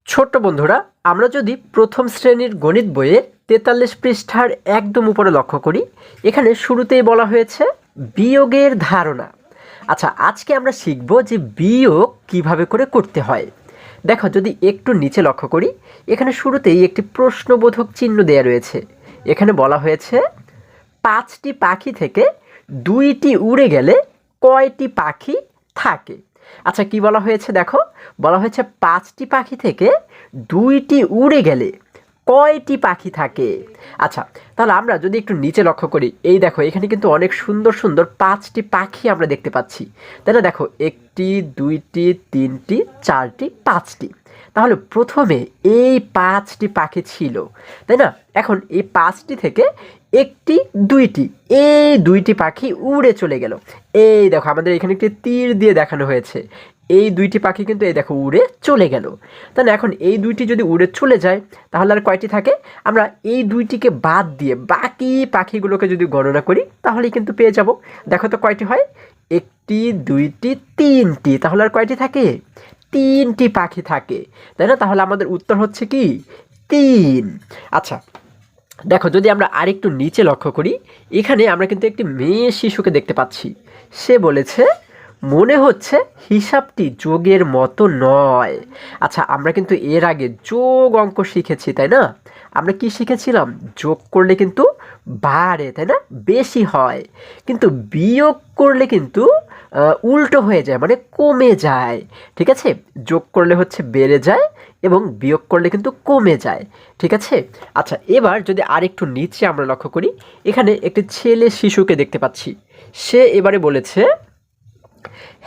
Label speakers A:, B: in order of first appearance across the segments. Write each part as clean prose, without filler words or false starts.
A: ছোট্ট বন্ধুরা, আমরা যদি প্রথম শ্রেণীর গণিত বইয়ের ৪৩ পৃষ্ঠার একদম উপরে লক্ষ্য করি, এখানে শুরুতেই বলা হয়েছে বিয়োগের ধারণা। আচ্ছা, আজকে আমরা শিখব যে বিয়োগ কিভাবে করে করতে হয়। দেখো, যদি একটু নিচে লক্ষ্য করি, এখানে শুরুতেই একটি প্রশ্নবোধক চিহ্ন দেয়া রয়েছে। এখানে বলা হয়েছে ৫টি পাখি থেকে ২টি উড়ে গেলে কয়টি পাখি থাকে। আচ্ছা, কি বলা হয়েছে দেখো, বলা হয়েছে ৫টি পাখি থেকে ২টি উড়ে গেলে কয়টি পাখি থাকে। আচ্ছা, তাহলে আমরা যদি একটু নিচে লক্ষ্য করি, এই দেখো এখানে কিন্তু অনেক সুন্দর সুন্দর ৫টি পাখি আমরা দেখতে পাচ্ছি, তাই না? দেখো, ১টি ২টি ৩টি ৪টি ৫টি। তাহলে প্রথমে এই ৫টি পাখি ছিল, তাই না? এখন এই ৫টি থেকে ১টি ২টি, এই ২টি পাখি উড়ে চলে গেল। এই দেখো, আমাদের এখানে একটি তীর দিয়ে দেখানো হয়েছে। এই ২টি পাখি কিন্তু এই দেখো উড়ে চলে গেল। তাই না? এখন এই ২টি যদি উড়ে চলে যায়, তাহলে আর কয়টি থাকে? আমরা এই ২টিকে বাদ দিয়ে বাকি পাখিগুলোকে যদি গণনা করি, তাহলেই কিন্তু পেয়ে যাব। দেখো তো কয়টি হয়? ১টি ২টি ৩টি। তাহলে আর কয়টি থাকে? ৩টি পাখি থাকে, তাই না? তাহলে আমাদের উত্তর হচ্ছে কি? ৩। আচ্ছা, দেখো, যদি আমরা আরেকটু নিচে লক্ষ্য করি, এখানে আমরা কিন্তু একটি মেয়ে শিশুকে দেখতে পাচ্ছি। সে বলেছে, মনে হচ্ছে হিসাবটি যোগের মতো নয়। আচ্ছা, আমরা কিন্তু এর আগে যোগ অঙ্ক শিখেছি, তাই না? আমরা কি শিখেছিলাম? যোগ করলে কিন্তু বাড়ে, তাই না? বেশি হয়। কিন্তু বিয়োগ করলে কিন্তু উল্টো হয়ে যায়, মানে কমে যায়। ঠিক আছে? যোগ করলে হচ্ছে বেড়ে যায় এবং বিয়োগ করলে কিন্তু কমে যায়। ঠিক আছে? আচ্ছা, এবার যদি আরেকটু নিচে আমরা লক্ষ্য করি, এখানে একটি ছেলে শিশুকে দেখতে পাচ্ছি। সে এবারে বলেছে,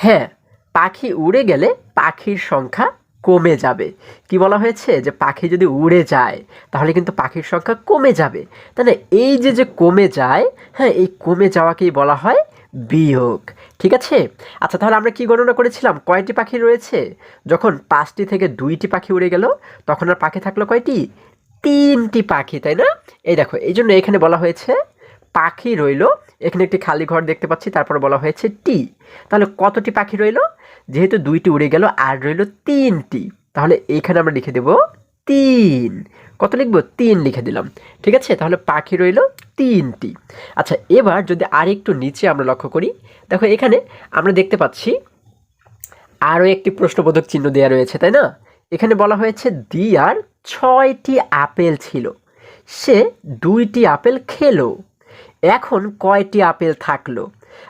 A: হ্যাঁ, পাখি উড়ে গেলে পাখির সংখ্যা কমে যাবে। কি বলা হয়েছে? যে পাখি যদি উড়ে যায়, তাহলে কিন্তু পাখির সংখ্যা কমে যাবে। তাহলে এই যে কমে যায়, হ্যাঁ, এই কমে যাওয়াকেই বলা হয় বিয়োগ। ঠিক আছে? আচ্ছা, তাহলে আমরা কি গণনা করেছিলাম? কয়টি পাখি রয়েছে? যখন ৫টি থেকে ২টি পাখি উড়ে গেল, তখন আর পাখি থাকলো কয়টি? ৩টি পাখি, তাই না? এই দেখো, এই জন্য এখানে বলা হয়েছে পাখি রইল, এখানে একটি খালি ঘর দেখতে পাচ্ছি, তারপরে বলা হয়েছে টি। তাহলে কতটি পাখি রইল? যেহেতু ২টি উড়ে গেল, আর রইল ৩টি। তাহলে এইখানে আমরা লিখে দেব ৩। কত লিখব? ৩ লিখে দিলাম। ঠিক আছে? তাহলে পাখি রইল ৩টি। আচ্ছা, এবার যদি আরেকটু নিচে আমরা লক্ষ্য করি, দেখো এখানে আমরা দেখতে পাচ্ছি আরও একটি প্রশ্নবোধক চিহ্ন দেওয়া রয়েছে, তাই না? এখানে বলা হয়েছে দিয়ার ৬টি আপেল ছিল, সে ২টি আপেল খেলো, এখন কয়টি আপেল থাকলো?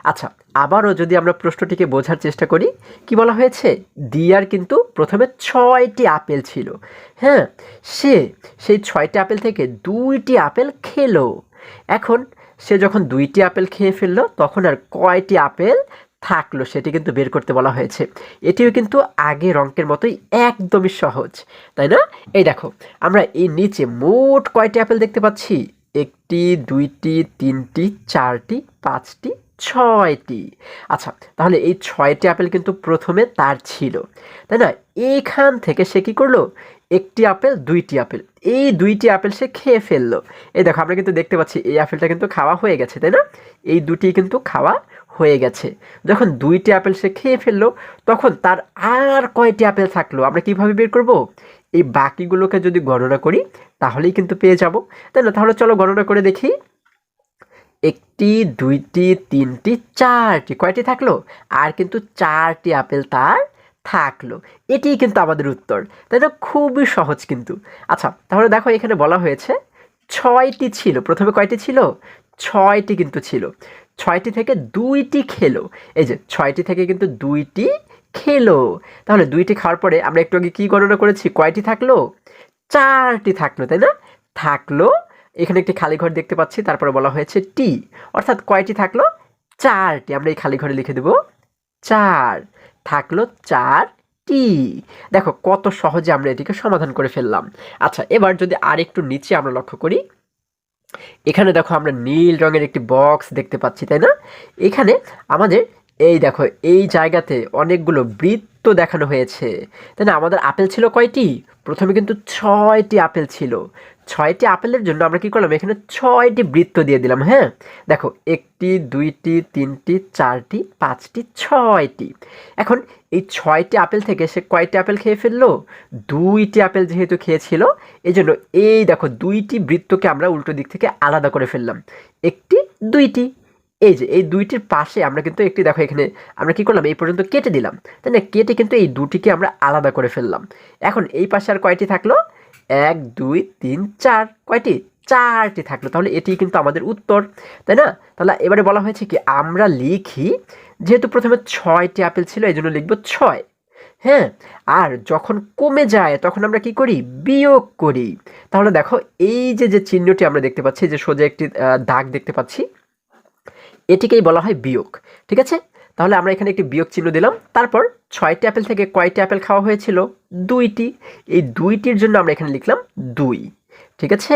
A: আচ্ছা, আবারও যদি আমরা প্রশ্নটিকে বোঝার চেষ্টা করি, কি বলা হয়েছে? দিয়ার কিন্তু প্রথমে ৬টি আপেল ছিল। হ্যাঁ, সেই ৬টি আপেল থেকে ২টি আপেল খেলো। এখন সে যখন ২টি আপেল খেয়ে ফেললো, তখন আর কয়টি আপেল থাকলো সেটি কিন্তু বের করতে বলা হয়েছে। এটিও কিন্তু আগের অঙ্কের মতোই একদমই সহজ, তাই না? এই দেখো, আমরা এই নিচে মোট কয়টি আপেল দেখতে পাচ্ছি? ১টি ২টি ৩টি ৪টি ৫টি ৬টি। আচ্ছা, তাহলে এই ৬টি আপেল কিন্তু প্রথমে তার ছিল, তাই না? এইখান থেকে সে কী করলো? ১টি আপেল ২টি আপেল, এই ২টি আপেল সে খেয়ে ফেললো। এই দেখো, আমরা কিন্তু দেখতে পাচ্ছি এই আপেলটা কিন্তু খাওয়া হয়ে গেছে, তাই না? এই দুটি কিন্তু খাওয়া হয়ে গেছে। যখন ২টি আপেল সে খেয়ে ফেললো, তখন তার আর কয়টি আপেল থাকলো আমরা কিভাবে বের করব? এই বাকিগুলোকে যদি গণনা করি, তাহলেই কিন্তু পেয়ে যাব, তাই না? তাহলে চলো গণনা করে দেখি। ১টি ২টি ৩টি ৪টি, কয়টি থাকলো? আর কিন্তু ৪টি আপেল তার থাকলো। এটিই কিন্তু আমাদের উত্তর, তাই না? খুবই সহজ কিন্তু। আচ্ছা, তাহলে দেখো এখানে বলা হয়েছে ৬টি ছিল, প্রথমে কয়টি ছিল? ৬টি কিন্তু ছিল। ৬টি থেকে ২টি খেলো। এই যে ৬টি থেকে কিন্তু ২টি খেলো। তাহলে ২টি খাওয়ার পরে আমরা একটু আগে কি গণনা করেছি? কয়টি থাকলো? ৪টি থাকলো, তাই না? থাকলো, এখানে একটি খালি ঘর দেখতে পাচ্ছি, তারপরে বলা হয়েছে টি, অর্থাৎ কয়টি থাকলো? ৪টি। আমরা এই খালি ঘরে লিখে দেব ৪। থাকলো ৪টি। দেখো কত সহজে আমরা এটিকে সমাধান করে ফেললাম। আচ্ছা, এবার যদি আরেকটু নিচে আমরা লক্ষ্য করি, এখানে দেখো আমরা নীল রঙের একটি বক্স দেখতে পাচ্ছি, তাই না? এখানে আমাদের এই দেখো এই জায়গাতে অনেকগুলো বৃত্ত দেখানো হয়েছে, তাই না? আমাদের আপেল ছিল কয়টি? প্রথমে কিন্তু ৬টি আপেল ছিল। 6টি আপেলের জন্য আমরা কি করলাম, এখানে 6টি বৃত্ত দিয়ে দিলাম। হ্যাঁ, দেখো 1টি 2টি 3টি 4টি 5টি 6টি। এখন এই 6টি আপেল থেকে সে কয়টি আপেল খেয়ে ফেললো, 2টি আপেল যেহেতু খেয়েছিল, এই জন্য এই দেখো 2টি বৃত্তকে আমরা উল্টো দিক থেকে আলাদা করে ফেললাম, 1টি 2টি। এই যে এই 2টির পাশে আমরা কিন্তু একটি, দেখো এখানে আমরা কি করলাম, এই পর্যন্ত কেটে দিলাম, তাই না? কেটে কিন্তু এই দুটিকে আমরা আলাদা করে ফেললাম। এখন এই পাশে আর কয়টি থাকলো, 1 2 3 4, কয়টি, 4টি থাকলো। তাহলে এটি কিন্তু আমাদের উত্তর, তাই না? তাহলে এবারে বলা হয়েছে কি, আমরা লিখি, যেহেতু প্রথমে 6টি আপেল ছিল এই জন্য লিখবো 6। হ্যাঁ, আর যখন কমে যায় তখন আমরা কি করি, বিয়োগ করি। তাহলে দেখো এই যে যে চিহ্নটি আমরা দেখতে পাচ্ছি, যে সোজা একটি দাগ দেখতে পাচ্ছি, এটিকেই বলা হয় বিয়োগ। ঠিক আছে, তাহলে আমরা এখানে একটি বিয়োগ চিহ্ন দিলাম। তারপর 6টি আপেল থেকে কয়টি আপেল খাওয়া হয়েছিল, 2টি। এই 2টির জন্য আমরা এখানে লিখলাম 2। ঠিক আছে,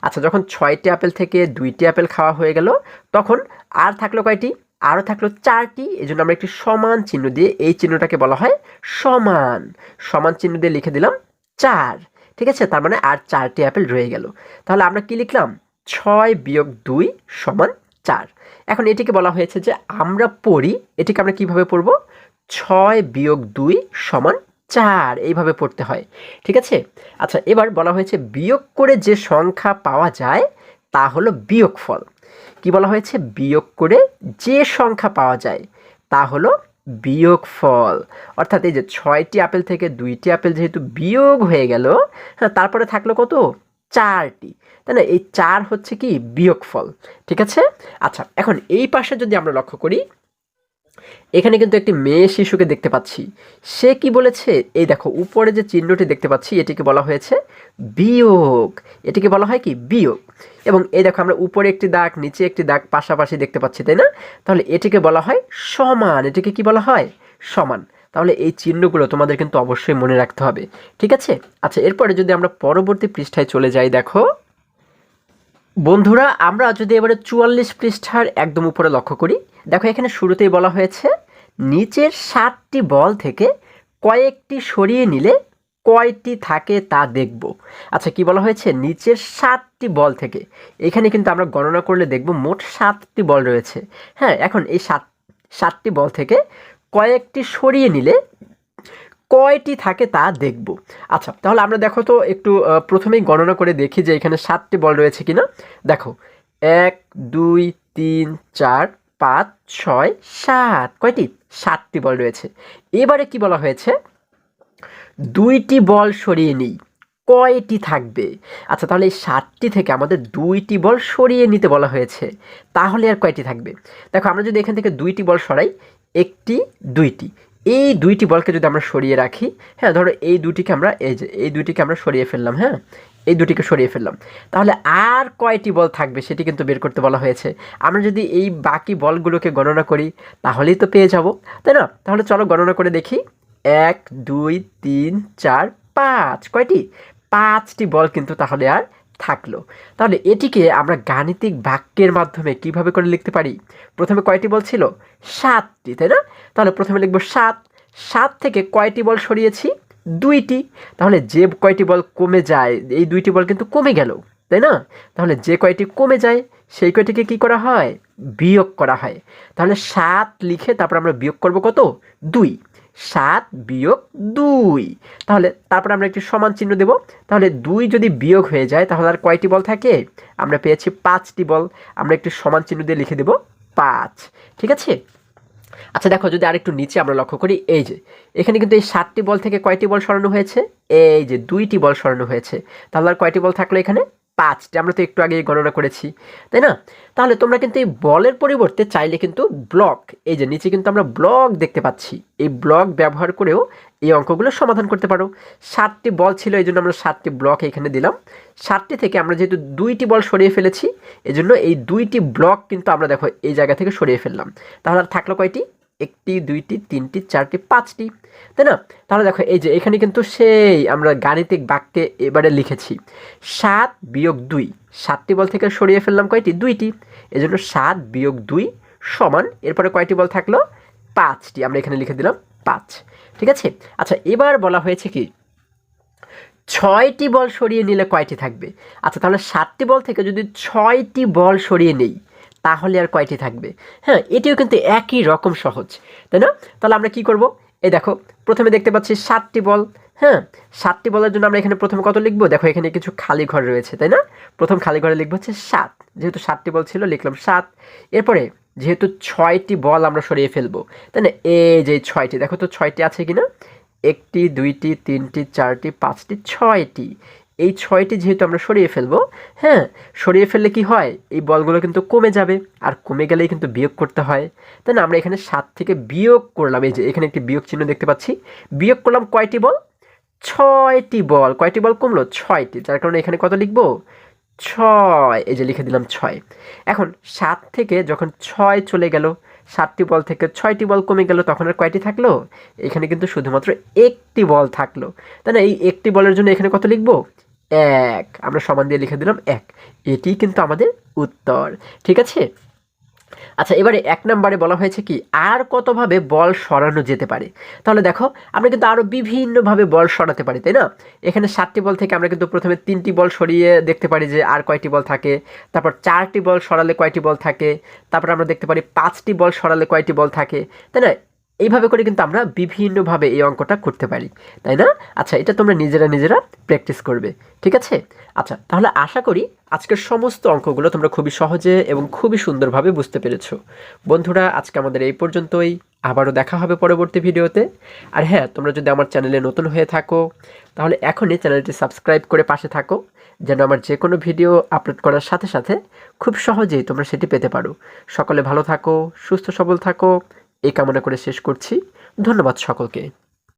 A: আচ্ছা যখন 6টি আপেল থেকে 2টি আপেল খাওয়া হয়ে গেল, তখন আর থাকলো কয়টি, আরও থাকলো 4টি। এই জন্য আমরা একটি সমান চিহ্ন দিয়ে, এই চিহ্নটাকে বলা হয় সমান, সমান চিহ্ন দিয়ে লিখে দিলাম 4। ঠিক আছে, তার মানে আর 4টি আপেল রয়ে গেল। তাহলে আমরা কি লিখলাম, 6 বিয়োগ 2 সমান 4। এখন এটিকে বলা হয়েছে যে আমরা পড়ি, এটিকে আমরা কিভাবে পড়ব, 6 বিয়োগ 2 সমান 4, এইভাবে পড়তে হয়। ঠিক আছে, আচ্ছা এবার বলা হয়েছে বিয়োগ করে যে সংখ্যা পাওয়া যায় তা হলো বিয়োগফল। কি বলা হয়েছে, বিয়োগ করে যে সংখ্যা পাওয়া যায় তা হলো বিয়োগফল। অর্থাৎ এই যে 6টি আপেল থেকে 2টি আপেল যেহেতু বিয়োগ হয়ে গেল, হ্যাঁ, তারপরে থাকলো কত, 4টি, তাই না? এই 4 হচ্ছে কি বিয়োগফল। ঠিক আছে, আচ্ছা এখন এই পাশে যদি আমরা লক্ষ্য করি, এখানে কিন্তু একটি মেয়ে শিশুকে দেখতে পাচ্ছি। সে কি বলেছে, এই দেখো উপরে যে চিহ্নটি দেখতে পাচ্ছি এটিকে বলা হয়েছে বিয়োগ, এটিকে বলা হয় কি বিয়োগ। এবং এই দেখো আমরা উপরে একটি দাগ নিচে একটি দাগ পাশাপাশি দেখতে পাচ্ছি, তাই না? তাহলে এটিকে বলা হয় সমান, এটিকে কি বলা হয়, সমান। তাহলে এই চিহ্নগুলো তোমাদের কিন্তু অবশ্যই মনে রাখতে হবে। ঠিক আছে, আচ্ছা এরপরে যদি আমরা পরবর্তী পৃষ্ঠায় চলে যাই, দেখো বন্ধুরা আমরা যদি এবারে 44 পৃষ্ঠার একদম উপরে লক্ষ্য করি, দেখো এখানে শুরুতেই বলা হয়েছে নিচের 7টি বল থেকে কয়েকটি সরিয়ে নিলে কয়টি থাকে তা দেখব। আচ্ছা কি বলা হয়েছে, নিচের 7টি বল থেকে, এখানে কিন্তু আমরা গণনা করলে দেখব মোট 7টি বল রয়েছে। হ্যাঁ, এখন এই 7টি বল থেকে কয়েকটি সরিয়ে নিলে কয়টি থাকে তা দেখব। আচ্ছা তাহলে আমরা দেখো তো একটু প্রথমেই গণনা করে দেখি যে এখানে 7টি বল রয়েছে কিনা। দেখো 1 2 3 4 5 6 7, কয়টি, 7টি বল রয়েছে। এবারে কি বলা হয়েছে, 2টি বল সরিয়ে নিই, কয়টি থাকবে। আচ্ছা তাহলে এই 7টি থেকে আমাদের 2টি বল সরিয়ে নিতে বলা হয়েছে, তাহলে আর কয়টি থাকবে। দেখো আমরা যদি এখান থেকে 2টি বল সরাই, 1টি 2টি, এই 2টি বলকে যদি আমরা সরিয়ে রাখি, হ্যাঁ ধরো এই দুটিকে আমরা, এই যে এই দুটিকে আমরা সরিয়ে ফেললাম, হ্যাঁ এই দুটিকে সরিয়ে ফেললাম, তাহলে আর কয়টি বল থাকবে সেটি কিন্তু বের করতে বলা হয়েছে। আমরা যদি এই বাকি বলগুলোকে গণনা করি তাহলেই তো পেয়ে যাব, তাই না? তাহলে চলো গণনা করে দেখি, 1 2 3 4 5, কয়টি, 5টি বল কিন্তু তাহলে আর থাকলো। তাহলে এটিকে আমরা গাণিতিক বাক্যের মাধ্যমে কিভাবে করে লিখতে পারি, প্রথমে কয়টি বল ছিল, 7টি, তাই না? তাহলে প্রথমে লিখব 7, 7 থেকে কয়টি বল সরিয়েছি, 2টি। তাহলে যে কয়টি বল কমে যায়, এই 2টি বল কিন্তু কমে গেল, তাই না? তাহলে যে কয়টি কমে যায় সেই কয়টিকে কি করা হয়, বিয়োগ করা হয়। তাহলে 7 লিখে তারপর আমরা বিয়োগ করব কত, 2, 7 বিয়োগ 2। তাহলে তারপর আমরা একটি সমান চিহ্ন দেব। তাহলে 2 যদি বিয়োগ হয়ে যায় তাহলে আর কয়টি বল থাকে, আমরা পেয়েছি 5টি বল। আমরা একটি সমান চিহ্ন দিয়ে লিখে দেব 5। ঠিক আছে, আচ্ছা দেখো যদি আরেকটু নিচে আমরা লক্ষ্য করি, এই যে এখানে কিন্তু এই 7টি বল থেকে কয়টি বল সরানো হয়েছে, এই যে 2টি বল সরানো হয়েছে। তাহলে আর কয়টি বল থাকলো এখানে, 5টি। আমরা তো একটু আগে গণনা করেছি, তাই না? তাহলে তোমরা কিন্তু এই বলের পরিবর্তে চাইলে কিন্তু ব্লক, এই যে নিচে কিন্তু আমরা ব্লক দেখতে পাচ্ছি, এই ব্লক ব্যবহার করেও এই অঙ্কগুলো সমাধান করতে পারো। 7টি বল ছিল এই জন্য আমরা 7টি ব্লক এখানে দিলাম। 7টি থেকে আমরা যেহেতু 2টি বল সরিয়ে ফেলেছি এজন্য এই 2টি ব্লক কিন্তু আমরা দেখো এই জায়গা থেকে সরিয়ে ফেললাম। তাহলে আর থাকলো কয়টি, 1টি 2টি 3টি 4টি 5টি, তাই না? তাহলে দেখো এই যে এখানে কিন্তু সেই আমরা গাণিতিক বাক্যে এবারে লিখেছি 7 বিয়োগ 2, 7টি বল থেকে সরিয়ে ফেললাম কয়টি, 2টি, এজন্য 7 বিয়োগ 2 সমান, এরপরে কয়টি বল থাকলো, 5টি, আমরা এখানে লিখে দিলাম 5। ঠিক আছে, আচ্ছা এবার বলা হয়েছে কি 6টি বল সরিয়ে নিলে কয়টি থাকবে? আচ্ছা, তাহলে 7টি বল থেকে যদি 6টি বল সরিয়ে নেই তাহলে আর কয়টি থাকবে? হ্যাঁ, এটিও কিন্তু একই রকম সহজ, তাই না? তাহলে আমরা কি করব? এই দেখো, প্রথমে দেখতে পাচ্ছি 7টি বল। হ্যাঁ, 7টি বলের জন্য আমরা এখানে প্রথমে কত লিখবো? দেখো, এখানে কিছু খালি ঘর রয়েছে, তাই না? প্রথম খালি ঘরে লিখবো হচ্ছে 7, যেহেতু 7টি বল ছিল লিখলাম 7। এরপরে যেহেতু 6টি বল আমরা সরিয়ে ফেলবো, তাই না? এই যে 6টি, দেখো তো 6টি আছে কিনা? 1টি, 2টি, 3টি, 4টি, 5টি, 6টি। এই 6টি যেহেতু আমরা সরিয়ে ফেলবো, হ্যাঁ, সরিয়ে ফেললে কি হয়? এই বলগুলো কিন্তু কমে যাবে, আর কমে গেলেই কিন্তু বিয়োগ করতে হয়, তাই না? আমরা এখানে 7 থেকে বিয়োগ করলাম, এই যে এখানে একটি বিয়োগ চিহ্ন দেখতে পাচ্ছি। বিয়োগ করলাম কয়টি বল? 6টি বল। কয়টি বল কমলো? 6টি। যার কারণে এখানে কত লিখবো? 6, এই যে লিখে দিলাম 6। এখন 7 থেকে যখন 6 চলে গেল, 7টি বল থেকে 6টি বল কমে গেল, তখন আর কয়টি থাকলো? এখানে কিন্তু শুধুমাত্র একটি বল থাকলো, তাই না? এই একটি বলের জন্য এখানে কত লিখবো? 1। আমরা সমান দিয়ে লিখে দিলাম 1। এটিই কিন্তু আমাদের উত্তর। ঠিক আছে? আচ্ছা, এবারে 1 নম্বরে বলা হয়েছে কি, আর কতভাবে বল সরানো যেতে পারে? তাহলে দেখো, আমরা কিন্তু আরও বিভিন্নভাবে বল সরাতে পারি, তাই না? এখানে 7টি বল থেকে আমরা কিন্তু প্রথমে 3টি বল সরিয়ে দেখতে পারি যে আর কয়টি বল থাকে। তারপর 4টি বল সরালে কয়টি বল থাকে। তারপর আমরা দেখতে পারি 5টি বল সরালে কয়টি বল থাকে, তাই না? এইভাবে করে কিন্তু আমরা বিভিন্নভাবে এই অঙ্কটা করতে পারি, তাই না? আচ্ছা, এটা তোমরা নিজেরা প্র্যাকটিস করবে, ঠিক আছে? আচ্ছা, তাহলে আশা করি আজকের সমস্ত অঙ্কগুলো তোমরা খুবই সহজে এবং খুবই সুন্দরভাবে বুঝতে পেরেছো। বন্ধুরা, আজকে আমাদের এই পর্যন্তই। আবারও দেখা হবে পরবর্তী ভিডিওতে। আর হ্যাঁ, তোমরা যদি আমার চ্যানেলে নতুন হয়ে থাকো তাহলে এখনই চ্যানেলটি সাবস্ক্রাইব করে পাশে থাকো, যেন আমার যে কোনো ভিডিও আপলোড করার সাথে সাথে খুব সহজেই তোমরা সেটি পেতে পারো। সকলে ভালো থাকো, সুস্থ সবল থাকো, এই কামনা করে শেষ করছি। ধন্যবাদ সকলকে।